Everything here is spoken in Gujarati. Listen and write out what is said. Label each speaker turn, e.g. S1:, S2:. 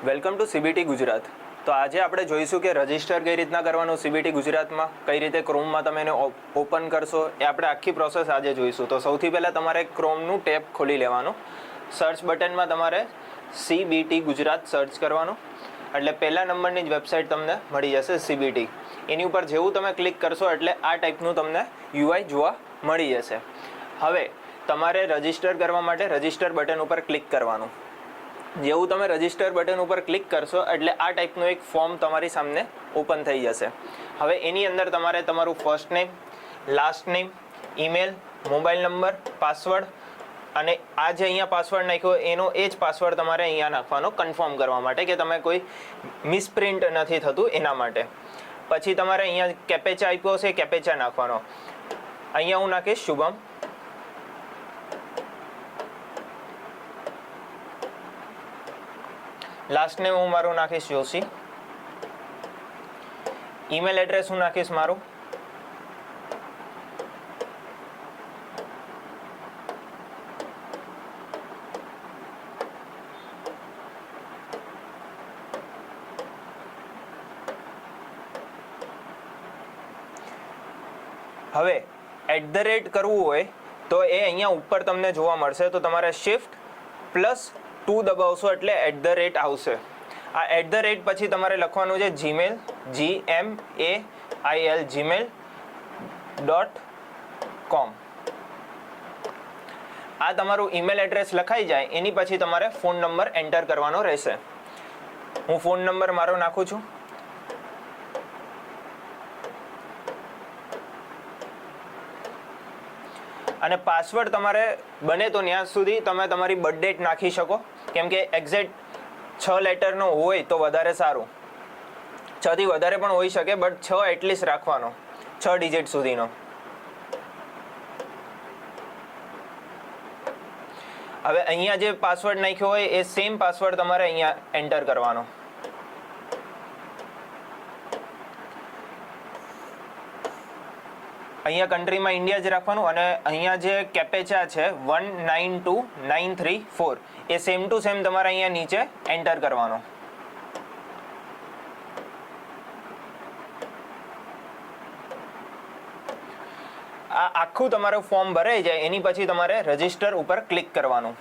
S1: Welcome to CBT Gujarat. તો આજે આપણે જોઈશું કે રજિસ્ટર કઈ રીતના કરવાનું સીબીટી ગુજરાતમાં, કઈ રીતે ક્રોમમાં તમે એને ઓપન કરશો, એ આપણે આખી પ્રોસેસ આજે જોઈશું. તો સૌથી પહેલાં તમારે ક્રોમનું ટેબ ખોલી લેવાનું. સર્ચ બટનમાં તમારે સીબીટી ગુજરાત સર્ચ કરવાનું, એટલે પહેલા નંબરની જ વેબસાઇટ તમને મળી જશે સીબીટી. એની ઉપર જેવું તમે ક્લિક કરશો એટલે આ ટાઈપનું તમને યુઆઈ જોવા મળી જશે. હવે તમારે રજિસ્ટર કરવા માટે રજિસ્ટર બટન ઉપર ક્લિક કરવાનું. જેવું તમે રજિસ્ટર બટન ઉપર ક્લિક કરશો એટલે આ ટાઈપનું એક ફોર્મ તમારી સામે ઓપન થઈ જશે. હવે એની અંદર તમારે તમારું first name, last name, email, mobile number, password અને આ જે અહીંયા પાસવર્ડ નાખ્યો એનો એ જ પાસવર્ડ તમારે અહીંયા નાખવાનો કન્ફર્મ કરવા માટે કે તમે કોઈ મિસપ્રિન્ટ નથી થતું એના માટે. પછી તમારે અહીંયા કેપેચા આપ્યો છે, કેપેચા નાખવાનો. અહીંયા હું નાખીશ શુભમ. લાસ્ટ નેમ હું મારું નાખીશ જોશી. ઈમેલ એડ્રેસ હું નાખીશ મારું. હવે @ કરવું હોય તો એ અહીંયા ઉપર તમને જોવા મળશે. તો તમારે Shift+2 દબાવશો એટલે @ આવશે. આ @ પછી તમારે લખવાનું છે જીમેલ, gmail.com. આ તમારું ઈમેલ એડ્રેસ લખાઈ જાય એની પછી તમારે ફોન નંબર એન્ટર કરવાનો રહેશે. હું ફોન નંબર મારો નાખું છું. અને પાસવર્ડ તમારે બને તો ત્યાં સુધી તમે તમારી બર્થ ડેટ નાખી શકો, કેમ કે એક્ઝેક્ટ 6 લેટરનો હોય તો વધારે સારું. 6 થી વધારે પણ હોઈ શકે, બટ 6 એટલીસ્ટ રાખવાનો, 6 ડિજિટ સુધીનો. હવે અહીંયા જે પાસવર્ડ નાખ્યો હોય એ સેમ પાસવર્ડ તમારે અહીંયા એન્ટર કરવાનો. અહીંયા કન્ટ્રીમાં ઇન્ડિયા જ રાખવાનું અને અહીંયા જે કેપેચા છે 192934 એ સેમ ટુ સેમ તમારે અહીંયા નીચે એન્ટર કરવાનો. આ આખું તમારું ફોર્મ ભરાઈ જાય એની પછી તમારે રજિસ્ટર ઉપર ક્લિક કરવાનું.